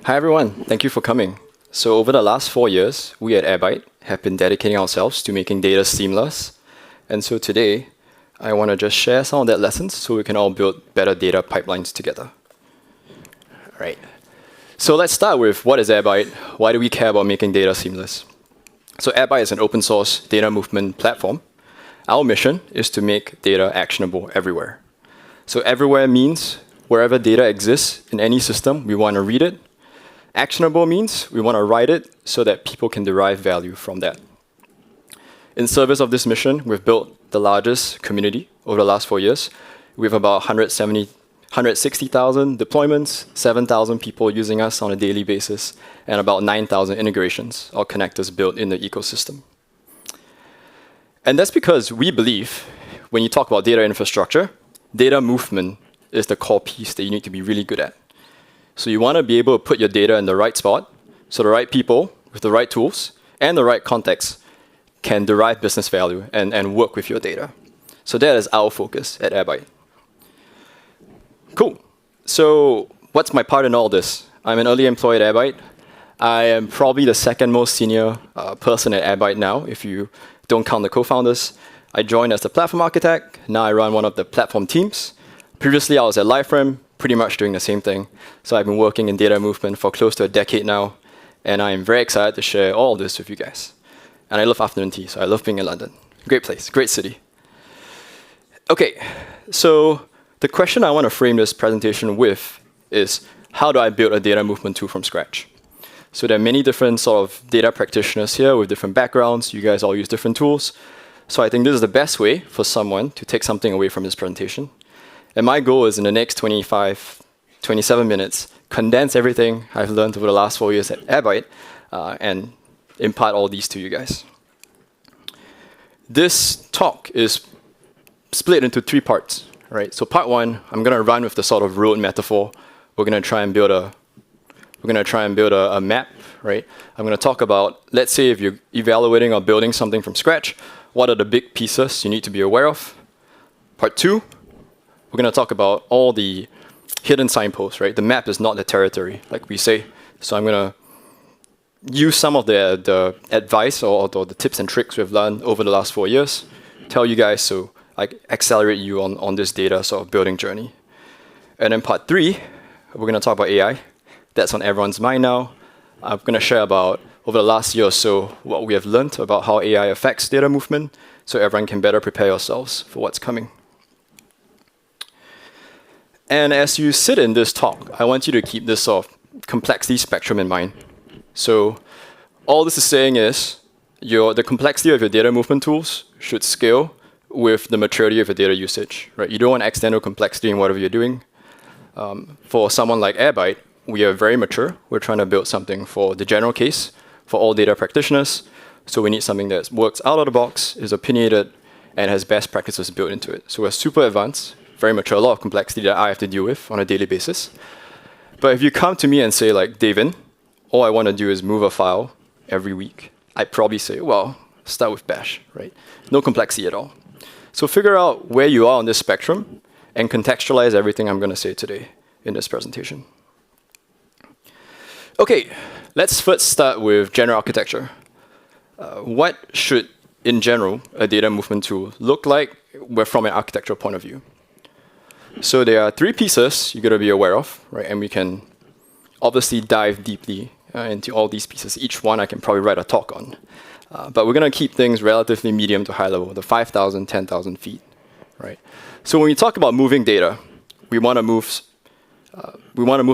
Hi everyone, thank you for coming. So over the last 4 years, we at Airbyte have been dedicating ourselves to making data seamless. And so today, I want to just share some of that lessons so we can all build better data pipelines together. All right. So let's start with what is Airbyte? Why do we care about making data seamless? So Airbyte is an open source data movement platform. Our mission is to make data actionable everywhere. So everywhere means wherever data exists in any system, we want to read it. Actionable means we want to write it so that people can derive value from that. In service of this mission, we've built the largest community over the last 4 years. We have about 160,000 deployments, 7,000 people using us on a daily basis, and about 9,000 integrations or connectors built in the ecosystem. And that's because we believe when you talk about data infrastructure, data movement is the core piece that you need to be really good at. So you want to be able to put your data in the right spot so the right people with the right tools and the right context can derive business value and work with your data. So that is our focus at Airbyte. Cool. So what's my part in all this? I'm an early employee at Airbyte. I am probably the second most senior person at Airbyte now, if you don't count the co-founders. I joined as the platform architect. Now I run one of the platform teams. Previously, I was at Liveframe, pretty much doing the same thing. So I've been working in data movement for close to a decade now, and I am very excited to share all of this with you guys. And I love afternoon tea, so I love being in London. Great place, great city. Okay, so the question I want to frame this presentation with is, how do I build a data movement tool from scratch? So there are many different sort of data practitioners here with different backgrounds. You guys all use different tools. So I think this is the best way for someone to take something away from this presentation. And my goal is in the next 27 minutes, condense everything I've learned over the last 4 years at Airbyte and impart all these to you guys. This talk is split into 3 parts, right? So part 1, I'm going to run with the sort of road metaphor. We're going to try and build a map, right? I'm going to talk about, let's say if you're evaluating or building something from scratch, what are the big pieces you need to be aware of? Part 2, we're going to talk about all the hidden signposts, right? The map is not the territory, like we say. So I'm going to use some of the advice or the tips and tricks we've learned over the last 4 years, tell you guys so I accelerate you on this data sort of building journey. And then part 3, we're going to talk about AI. That's on everyone's mind now. I'm going to share about, over the last year or so, what we have learned about how AI affects data movement so everyone can better prepare yourselves for what's coming. And as you sit in this talk, I want you to keep this sort of complexity spectrum in mind. So all this is saying is the complexity of your data movement tools should scale with the maturity of your data usage, right? You don't want accidental complexity in whatever you're doing. For someone like Airbyte, we are very mature. We're trying to build something for the general case, for all data practitioners. So we need something that works out of the box, is opinionated, and has best practices built into it. So we're super advanced, very mature, a lot of complexity that I have to deal with on a daily basis. But if you come to me and say, like, David, all I want to do is move a file every week, I'd probably say, well, start with Bash, right? No complexity at all. So figure out where you are on this spectrum and contextualize everything I'm going to say today in this presentation. Okay, let's first start with general architecture. What should, in general, a data movement tool look like from an architectural point of view? So there are 3 pieces you got to be aware of, right? And we can obviously dive deeply into all these pieces. Each one I can probably write a talk on. But we're going to keep things relatively medium to high level, the 5,000, 10,000 feet, right? So when we talk about moving data, we want to move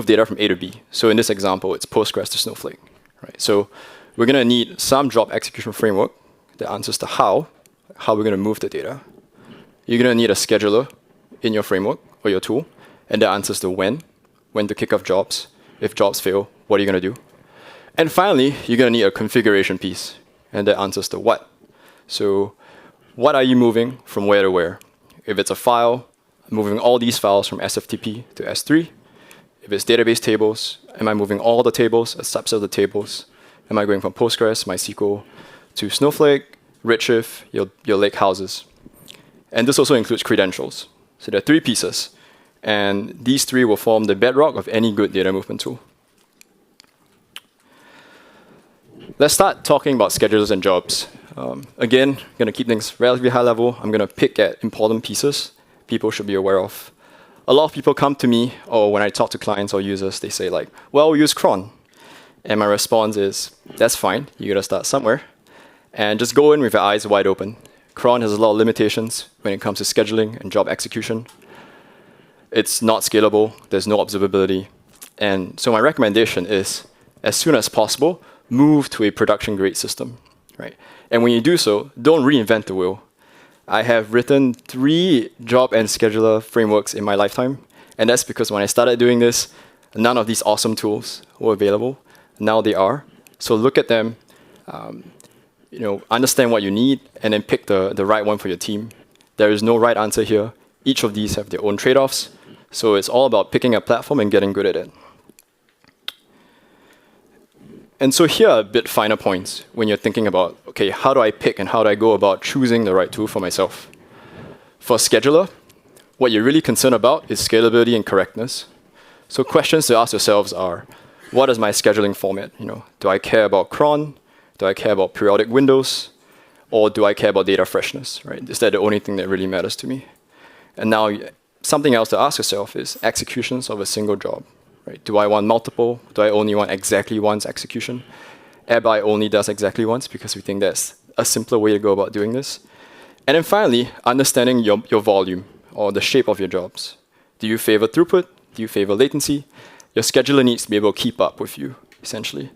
data from A to B. So in this example, it's Postgres to Snowflake, right? So we're going to need some job execution framework that answers the how we're going to move the data. You're going to need a scheduler in your framework or your tool, and that answers the when to kick off jobs. If jobs fail, what are you going to do? And finally, you're going to need a configuration piece, and that answers the what. So what are you moving from where to where? If it's a file, I'm moving all these files from SFTP to S3. If it's database tables, am I moving all the tables, a subset of the tables? Am I going from Postgres, MySQL, to Snowflake, Redshift, your lake houses? And this also includes credentials. So there are 3 pieces. And these 3 will form the bedrock of any good data movement tool. Let's start talking about schedules and jobs. Again, I'm going to keep things relatively high level. I'm going to pick at important pieces people should be aware of. A lot of people come to me, or when I talk to clients or users, they say like, well, we use cron. And my response is, that's fine. You got to start somewhere. And just go in with your eyes wide open. Cron has a lot of limitations when it comes to scheduling and job execution. It's not scalable. There's no observability. And so my recommendation is, as soon as possible, move to a production-grade system, right? And when you do so, don't reinvent the wheel. I have written 3 job and scheduler frameworks in my lifetime, and that's because when I started doing this, none of these awesome tools were available. Now they are. So look at them, understand what you need, and then pick the right one for your team. There is no right answer here. Each of these have their own trade-offs. So it's all about picking a platform and getting good at it. And so here are a bit finer points when you're thinking about, okay, how do I pick and how do I go about choosing the right tool for myself? For scheduler, what you're really concerned about is scalability and correctness. So questions to ask yourselves are, what is my scheduling format? Do I care about cron? Do I care about periodic windows? Or do I care about data freshness, right? Is that the only thing that really matters to me? And now something else to ask yourself is executions of a single job. Right? Do I want multiple? Do I only want exactly once execution? Airbyte only does exactly once because we think that's a simpler way to go about doing this. And then finally, understanding your volume or the shape of your jobs. Do you favor throughput? Do you favor latency? Your scheduler needs to be able to keep up with you, essentially.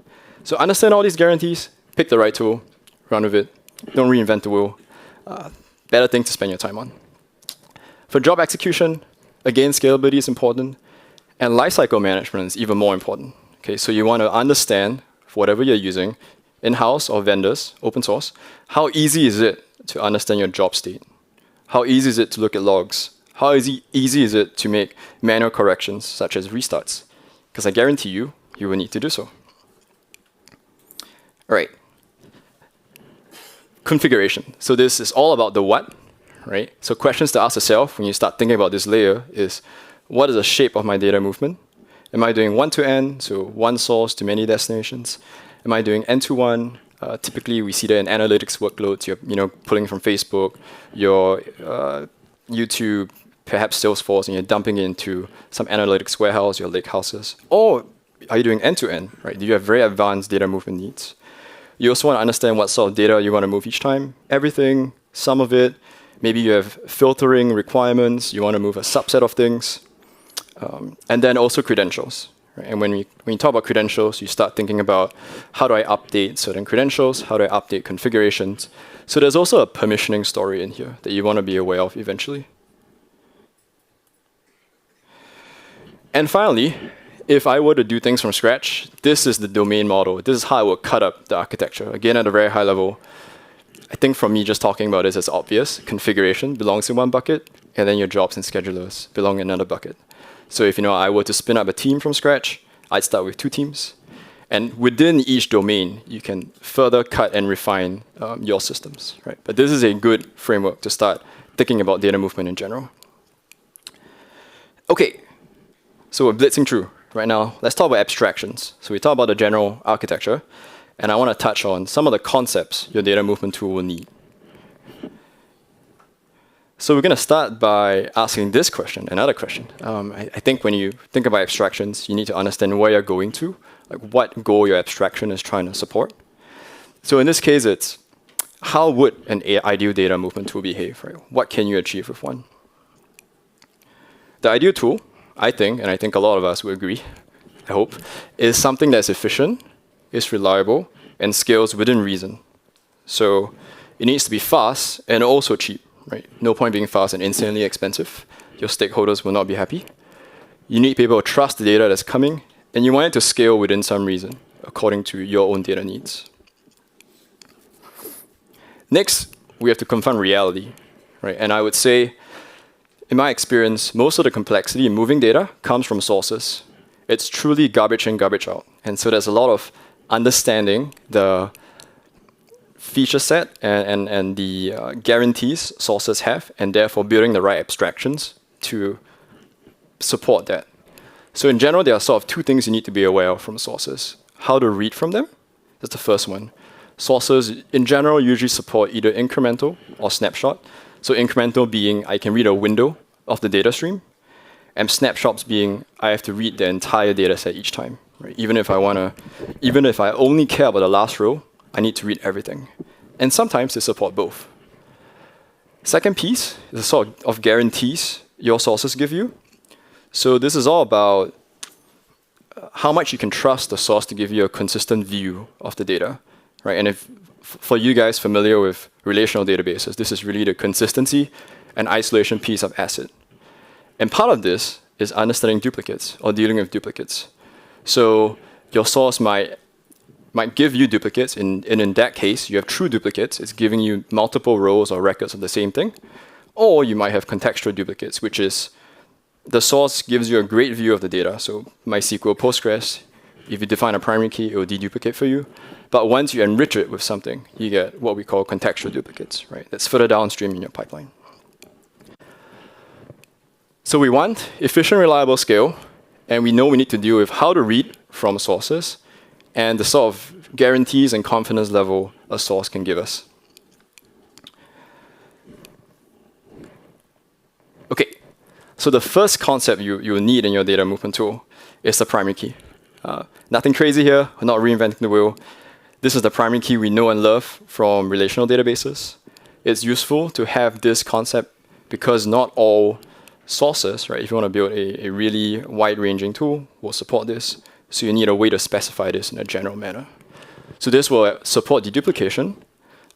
So understand all these guarantees, pick the right tool, run with it. Don't reinvent the wheel. Better thing to spend your time on. For job execution, again, scalability is important. And lifecycle management is even more important. Okay, so you want to understand whatever you're using, in-house or vendors, open source, how easy is it to understand your job state? How easy is it to look at logs? How easy is it to make manual corrections, such as restarts? Because I guarantee you, you will need to do so. All right. Configuration. So this is all about the what, right? So questions to ask yourself when you start thinking about this layer is, what is the shape of my data movement? Am I doing one-to-end, so one source to many destinations? Am I doing end-to-one? Typically, we see that in analytics workloads. You're pulling from Facebook, your YouTube, perhaps Salesforce, and you're dumping it into some analytics warehouse, your lake houses. Or are you doing end-to-end? Right? Do you have very advanced data movement needs? You also want to understand what sort of data you want to move each time. Everything, some of it. Maybe you have filtering requirements. You want to move a subset of things. And then also credentials. Right? And when you talk about credentials, you start thinking about how do I update certain credentials? How do I update configurations? So there's also a permissioning story in here that you want to be aware of eventually. And finally, if I were to do things from scratch, this is the domain model. This is how I would cut up the architecture. Again, at a very high level, I think from me just talking about this, it's obvious. Configuration belongs in one bucket, and then your jobs and schedulers belong in another bucket. So if I were to spin up a team from scratch, I'd start with 2 teams. And within each domain, you can further cut and refine your systems. Right? But this is a good framework to start thinking about data movement in general. OK, so we're blitzing through right now. Let's talk about abstractions. So we talked about the general architecture. And I want to touch on some of the concepts your data movement tool will need. So we're going to start by asking this question, another question. I think when you think about abstractions, you need to understand where you're going to, like what goal your abstraction is trying to support. So in this case, it's how would an ideal data movement tool behave? Right? What can you achieve with one? The ideal tool, I think, and I think a lot of us will agree, I hope, is something that's efficient, is reliable, and scales within reason. So it needs to be fast and also cheap. Right? No point being fast and insanely expensive. Your stakeholders will not be happy. You need people to trust the data that's coming, and you want it to scale within some reason, according to your own data needs. Next, we have to confront reality. Right? And I would say, in my experience, most of the complexity in moving data comes from sources. It's truly garbage in, garbage out. And so there's a lot of understanding the feature set and the guarantees sources have, and therefore building the right abstractions to support that. So in general, there are sort of 2 things you need to be aware of from sources. How to read from them, That's the first one. Sources, in general, usually support either incremental or snapshot. So incremental being I can read a window of the data stream, and snapshots being I have to read the entire data set each time. Right? Even if I only care about the last row, I need to read everything. And sometimes they support both. Second piece is a sort of guarantees your sources give you. So this is all about how much you can trust the source to give you a consistent view of the data. Right? And if for you guys familiar with relational databases, this is really the consistency and isolation piece of ACID. And part of this is understanding duplicates or dealing with duplicates. So your source might give you duplicates, and in that case, you have true duplicates. It's giving you multiple rows or records of the same thing. Or you might have contextual duplicates, which is the source gives you a great view of the data. So MySQL, Postgres, if you define a primary key, it will deduplicate for you. But once you enrich it with something, you get what we call contextual duplicates, right? That's further downstream in your pipeline. So we want efficient, reliable scale, and we know we need to deal with how to read from sources and the sort of guarantees and confidence level a source can give us. Okay, so the first concept you will need in your data movement tool is the primary key. Nothing crazy here, we're not reinventing the wheel. This is the primary key we know and love from relational databases. It's useful to have this concept because not all sources, right, if you want to build a really wide-ranging tool, will support this. So you need a way to specify this in a general manner. So this will support deduplication,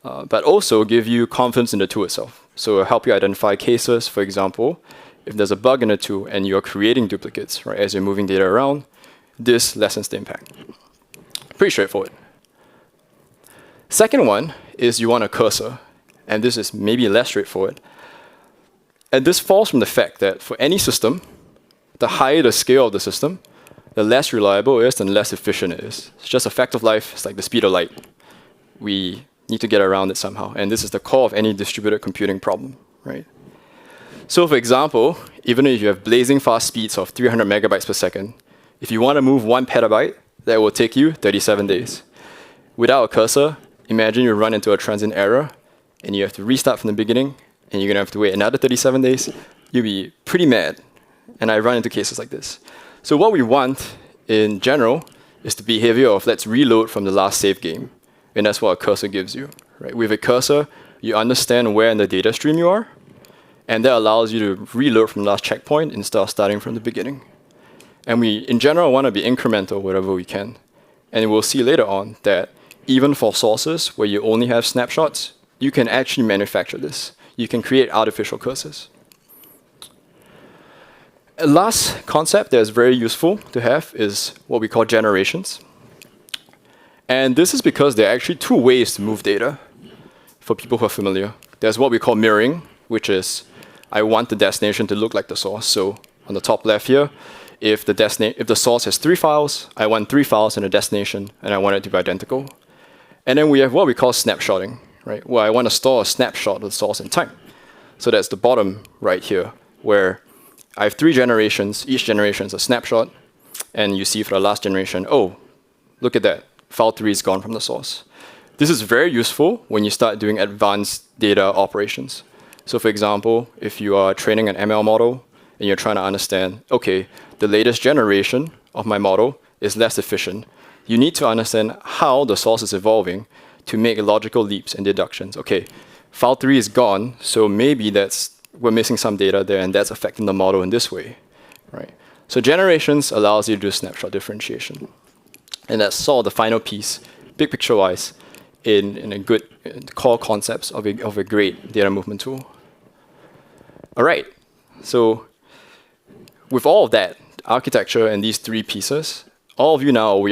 but also give you confidence in the tool itself. So it will help you identify cases. For example, if there's a bug in the tool and you're creating duplicates, right, as you're moving data around, this lessens the impact. Pretty straightforward. Second one is you want a cursor, and this is maybe less straightforward. And this falls from the fact that for any system, the higher the scale of the system, the less reliable it is and less efficient it is. It's just a fact of life. It's like the speed of light. We need to get around it somehow. And this is the core of any distributed computing problem, right? So for example, even if you have blazing fast speeds of 300 megabytes per second, if you want to move 1 petabyte, that will take you 37 days. Without a cursor, imagine you run into a transient error and you have to restart from the beginning and you're going to have to wait another 37 days. You'll be pretty mad. And I run into cases like this. So what we want in general is the behavior of let's reload from the last save game. And that's what a cursor gives you. Right? With a cursor, you understand where in the data stream you are. And that allows you to reload from the last checkpoint instead of starting from the beginning. And we, in general, want to be incremental wherever we can. And we'll see later on that even for sources where you only have snapshots, you can actually manufacture this. You can create artificial cursors. A last concept that is very useful to have is what we call generations. And this is because there are actually two ways to move data for people who are familiar. There's what we call mirroring, which is I want the destination to look like the source. So on the top left here, if the source has 3 files, I want 3 files in the destination, and I want it to be identical. And then we have what we call snapshotting, right? Where I want to store a snapshot of the source in time. So that's the bottom right here, where I have 3 generations. Each generation is a snapshot. And you see for the last generation, oh, look at that. File 3 is gone from the source. This is very useful when you start doing advanced data operations. So for example, if you are training an ML model and you're trying to understand, okay, the latest generation of my model is less efficient, you need to understand how the source is evolving to make logical leaps and deductions. Okay, file 3 is gone, so maybe we're missing some data there, and that's affecting the model in this way, right? So generations allows you to do snapshot differentiation. And that's sort of the final piece, big picture-wise, in a good core concepts of a great data movement tool. All right, so with all of that, architecture and these 3 pieces, we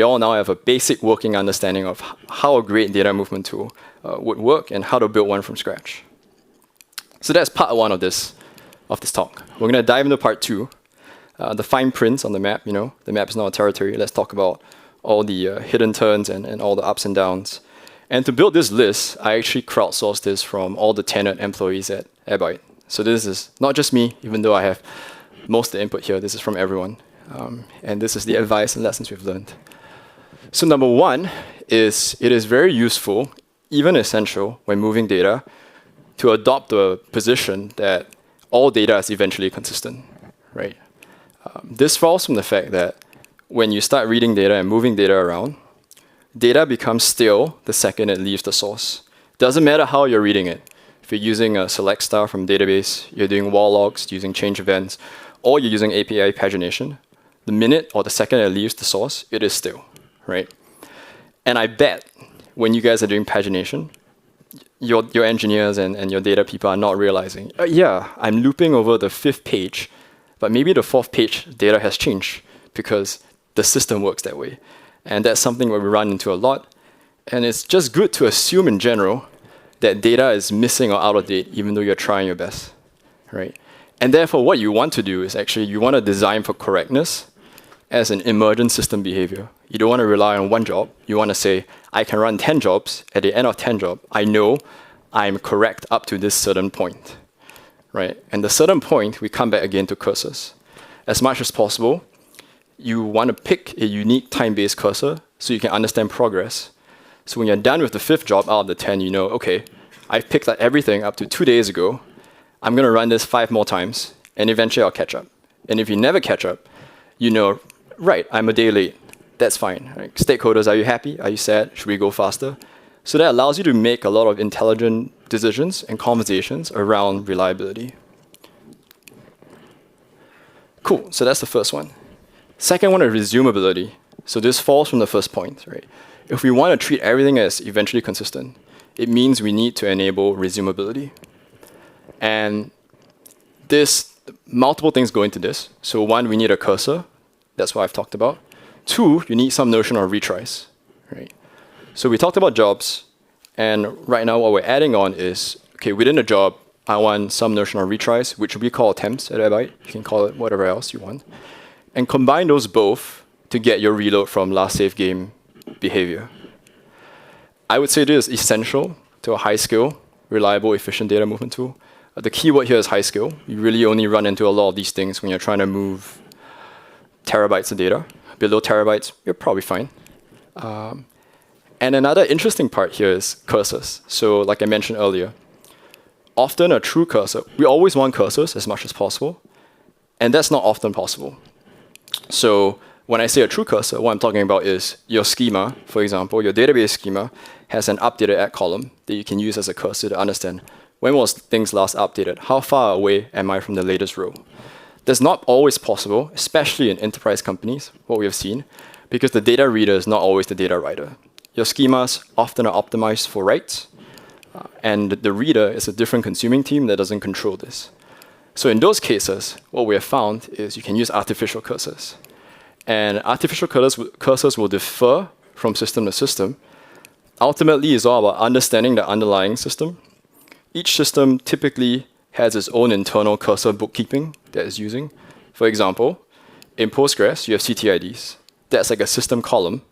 all now have a basic working understanding of how a great data movement tool would work and how to build one from scratch. So that's part 1 of this talk. We're going to dive into part 2, the fine prints on the map. The map is not a territory. Let's talk about all the hidden turns and all the ups and downs. And to build this list, I actually crowdsourced this from all the tenured employees at Airbyte. So this is not just me, even though I have most of the input here. This is from everyone. And this is the advice and lessons we've learned. So number 1 is it is very useful, even essential, when moving data, to adopt the position that all data is eventually consistent, right? This follows from the fact that when you start reading data and moving data around, data becomes stale the second it leaves the source. Doesn't matter how you're reading it. If you're using a select star from database, you're doing wall logs, using change events, or you're using API pagination, the minute or the second it leaves the source, it is stale, right? And I bet when you guys are doing pagination, your engineers and your data people are not realizing, yeah, I'm looping over the 5th page, but maybe the 4th page data has changed because the system works that way. And that's something where we run into a lot. And it's just good to assume in general that data is missing or out of date, even though you're trying your best, right? And therefore, what you want to do is actually you want to design for correctness as an emergent system behavior. You don't want to rely on one job. You want to say, I can run 10 jobs. At the end of 10 jobs, I know I'm correct up to this certain point, right? And the certain point, we come back again to cursors. As much as possible, you want to pick a unique time-based cursor so you can understand progress. So when you're done with the 5th job out of the 10, you know, okay, I've picked up everything up to 2 days ago. I'm going to run this 5 more times, and eventually I'll catch up. And if you never catch up, you know, right, I'm a day late. That's fine. Right? Stakeholders, are you happy? Are you sad? Should we go faster? So that allows you to make a lot of intelligent decisions and conversations around reliability. Cool, so that's the first one. Second one is resumability. So this falls from the first point, right? If we want to treat everything as eventually consistent, it means we need to enable resumability. And multiple things go into this. So one, we need a cursor. That's what I've talked about. 2, you need some notion of retries, right? So we talked about jobs, and right now what we're adding on is, okay, within a job, I want some notion of retries, which we call attempts at Airbyte. You can call it whatever else you want. And combine those both to get your reload from last save game behavior. I would say this is essential to a high-skill, reliable, efficient data movement tool. The key word here is high skill. You really only run into a lot of these things when you're trying to move terabytes of data. Below terabytes, you're probably fine. And another interesting part here is cursors. So like I mentioned earlier, often a true cursor, we always want cursors as much as possible, and that's not often possible. So when I say a true cursor, what I'm talking about is your schema, for example, your database schema has an updated at column that you can use as a cursor to understand when was things last updated, how far away am I from the latest row. That's not always possible, especially in enterprise companies, what we have seen, because the data reader is not always the data writer. Your schemas often are optimized for writes, and the reader is a different consuming team that doesn't control this. So in those cases, what we have found is you can use artificial cursors. And artificial cursors will differ from system to system. Ultimately, it's all about understanding the underlying system. Each system typically has its own internal cursor bookkeeping that it's using. For example, in Postgres, you have CTIDs. That's like a system column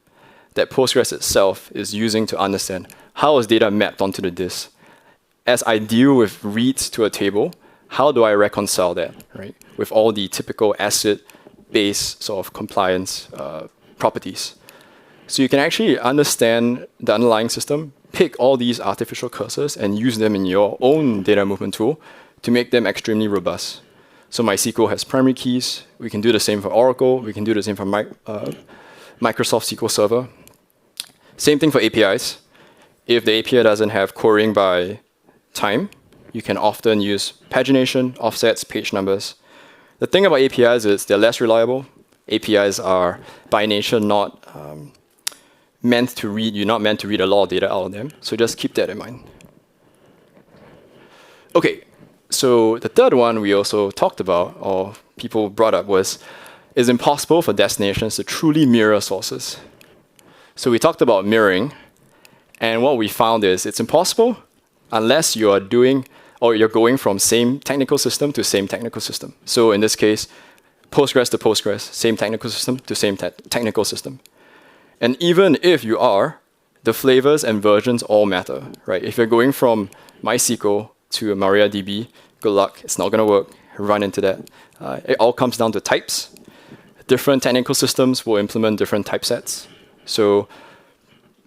that Postgres itself is using to understand how is data mapped onto the disk. As I deal with reads to a table, how do I reconcile that, right, with all the typical ACID-based sort of compliance properties? So you can actually understand the underlying system, pick all these artificial cursors, and use them in your own data movement tool to make them extremely robust. So MySQL has primary keys. We can do the same for Oracle. We can do the same for Microsoft SQL Server. Same thing for APIs. If the API doesn't have querying by time, you can often use pagination, offsets, page numbers. The thing about APIs is they're less reliable. APIs are by nature not meant to read. You're not meant to read a lot of data out of them. So just keep that in mind. OK, so the third one we also talked about, or people brought up, was it's impossible for destinations to truly mirror sources. So we talked about mirroring. And what we found is it's impossible unless you are doing or you're going from same technical system to same technical system. So in this case, Postgres to Postgres, same technical system to same technical system. And even if you are, the flavors and versions all matter, right? If you're going from MySQL to MariaDB, good luck. It's not going to work. Run into that. It all comes down to types. Different technical systems will implement different typesets. So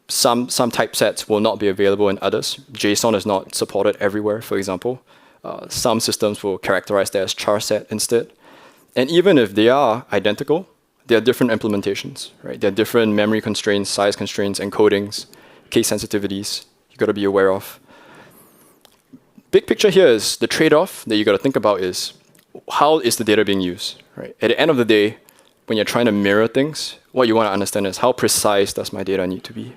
some typesets will not be available in others. JSON is not supported everywhere, for example. Some systems will characterize that as char set instead. And even if they are identical, there are different implementations, right? There are different memory constraints, size constraints, encodings, case sensitivities you got to be aware of. Big picture here is the trade-off that you got to think about is how is the data being used, right? At the end of the day, when you're trying to mirror things, what you want to understand is how precise does my data need to be?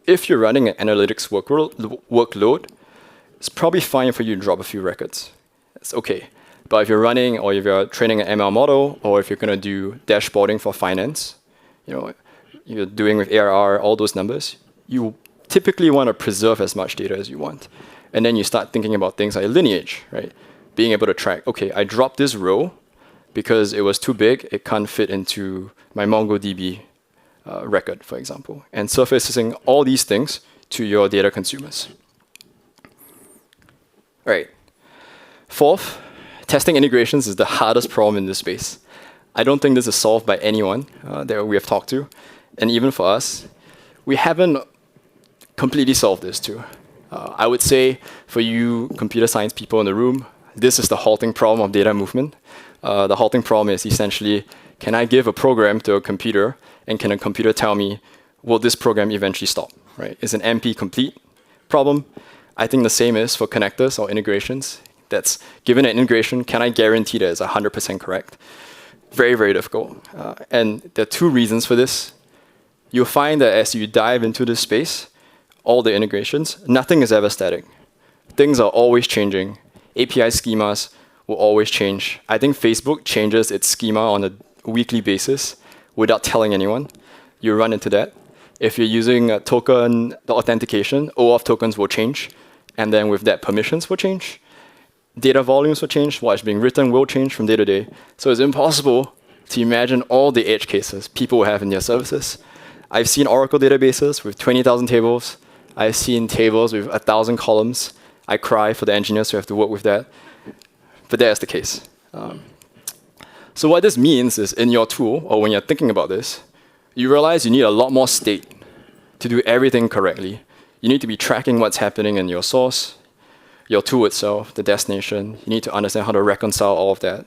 If you're running an analytics workload, it's probably fine for you to drop a few records. It's okay. But if you're running, or if you're training an ML model, or if you're going to do dashboarding for finance, you're doing with ARR, all those numbers, you typically want to preserve as much data as you want. And then you start thinking about things like lineage, right? Being able to track, okay, I dropped this row because it was too big, it can't fit into my MongoDB record, for example, and surfacing all these things to your data consumers. All right. Fourth, testing integrations is the hardest problem in this space. I don't think this is solved by anyone that we have talked to. And even for us, we haven't completely solved this too. I would say for you computer science people in the room, this is the halting problem of data movement. The halting problem is essentially, can I give a program to a computer and can a computer tell me, will this program eventually stop? Right? Is an MP complete problem? I think the same is for connectors or integrations. That's given an integration, can I guarantee that it's 100% correct? Very, very difficult. And there are two reasons for this. You'll find that as you dive into this space, all the integrations, nothing is ever static. Things are always changing. API schemas will always change. I think Facebook changes its schema on a weekly basis without telling anyone. You run into that. If you're using a token, the authentication, OAuth tokens will change. And then with that, permissions will change. Data volumes will change. What is being written will change from day to day. So it's impossible to imagine all the edge cases people will have in their services. I've seen Oracle databases with 20,000 tables. I've seen tables with 1,000 columns. I cry for the engineers who have to work with that. But that's the case. So what this means is in your tool, or when you're thinking about this, you realize you need a lot more state to do everything correctly. You need to be tracking what's happening in your source, your tool itself, the destination. You need to understand how to reconcile all of that.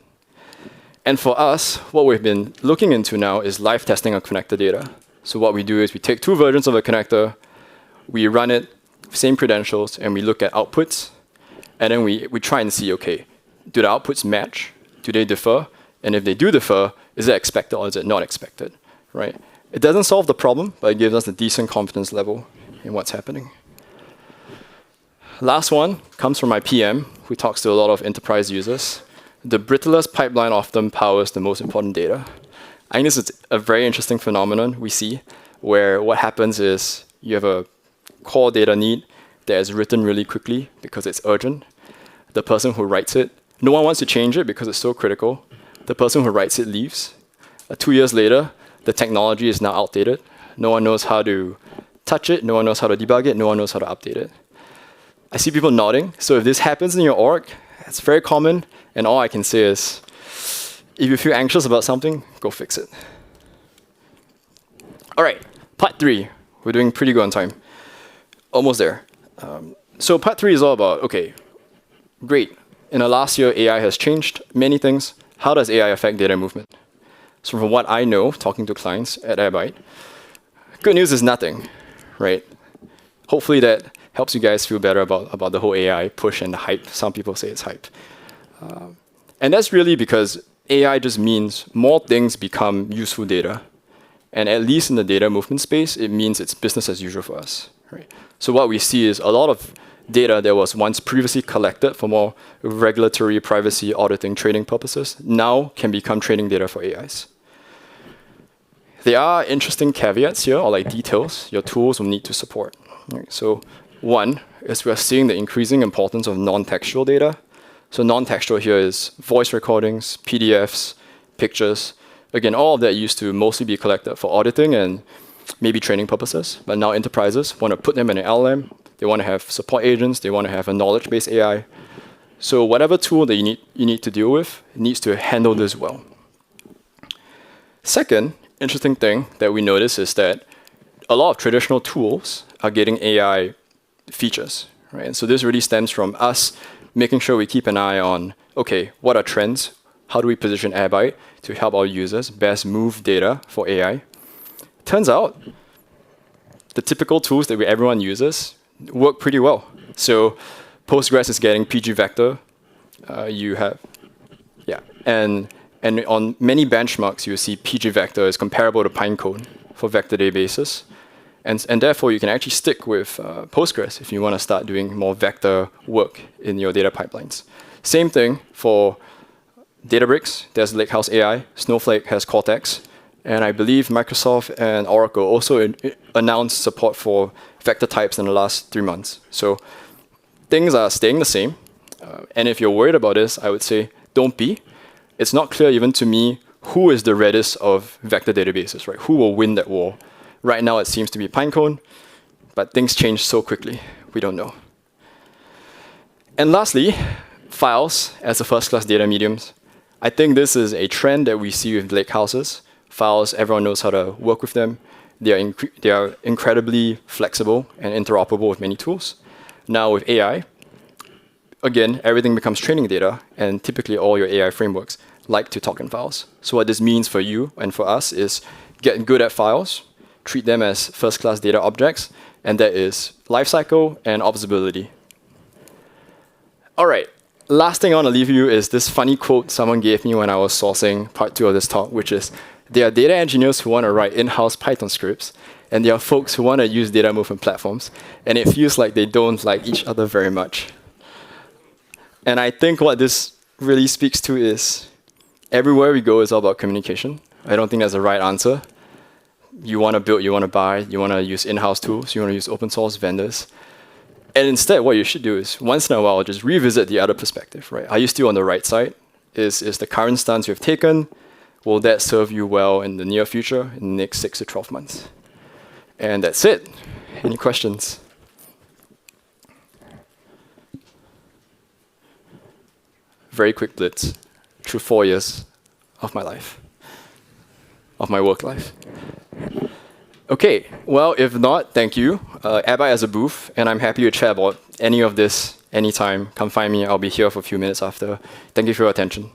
And for us, what we've been looking into now is live testing of connector data. So what we do is we take two versions of a connector, we run it, same credentials, and we look at outputs. And then we try and see, okay, do the outputs match? Do they differ? And if they do differ, is it expected or is it not expected? Right? It doesn't solve the problem, but it gives us a decent confidence level in what's happening. Last one comes from my PM, who talks to a lot of enterprise users. The brittlest pipeline often powers the most important data. I think this is a very interesting phenomenon we see, where what happens is you have a core data need that is written really quickly because it's urgent. The person who writes it, no one wants to change it because it's so critical. The person who writes it leaves. 2 years later, the technology is now outdated. No one knows how to touch it. No one knows how to debug it. No one knows how to update it. I see people nodding. So if this happens in your org, it's very common. And all I can say is, if you feel anxious about something, go fix it. All right, part 3. We're doing pretty good on time. Almost there. So part 3 is all about, okay, great. In the last year, AI has changed many things. How does AI affect data movement? So from what I know, talking to clients at Airbyte, good news is nothing, right? Hopefully that helps you guys feel better about the whole AI push and the hype. Some people say it's hype. And that's really because AI just means more things become useful data. And at least in the data movement space, it means it's business as usual for us. Right? So what we see is a lot of data that was once previously collected for more regulatory, privacy, auditing, trading purposes now can become training data for AIs. There are interesting caveats here, or like details your tools will need to support. Right? So one is we're seeing the increasing importance of non-textual data. So non-textual here is voice recordings, PDFs, pictures. Again, all of that used to mostly be collected for auditing and maybe training purposes. But now enterprises want to put them in an LLM. They want to have support agents. They want to have a knowledge-based AI. So whatever tool that you need to deal with needs to handle this well. Second, interesting thing that we notice is that a lot of traditional tools are getting AI features, right? And so this really stems from us making sure we keep an eye on, okay, what are trends? How do we position Airbyte to help our users best move data for AI? Turns out, the typical tools that everyone uses work pretty well. So Postgres is getting PG vector. And on many benchmarks, you see PG vector is comparable to Pinecone for vector databases. And therefore, you can actually stick with Postgres if you want to start doing more vector work in your data pipelines. Same thing for Databricks. There's Lakehouse AI. Snowflake has Cortex. And I believe Microsoft and Oracle also announced support for vector types in the last 3 months. So things are staying the same. And if you're worried about this, I would say don't be. It's not clear even to me who is the reddest of vector databases, right? Who will win that war? Right now, it seems to be Pinecone, but things change so quickly, we don't know. And lastly, files as a first-class data mediums. I think this is a trend that we see with lakehouses. Files, everyone knows how to work with them. They are incredibly flexible and interoperable with many tools. Now with AI, again, everything becomes training data, and typically all your AI frameworks like to talk in files. So what this means for you and for us is get good at files, treat them as first-class data objects, and that is lifecycle and observability. All right, last thing I want to leave you is this funny quote someone gave me when I was sourcing part 2 of this talk, which is, there are data engineers who want to write in-house Python scripts, and there are folks who want to use data movement platforms, and it feels like they don't like each other very much. And I think what this really speaks to is everywhere we go is all about communication. I don't think there's a right answer. You want to build, you want to buy, you want to use in-house tools, you want to use open source vendors. And instead, what you should do is once in a while, just revisit the other perspective, right? Are you still on the right side? Is the current stance you've taken, will that serve you well in the near future, in the next 6 to 12 months? And that's it. Any questions? Very quick blitz through 4 years of my life, of my work life. Okay, well, if not, thank you. Airbyte has a booth, and I'm happy to chat about any of this anytime. Come find me. I'll be here for a few minutes after. Thank you for your attention.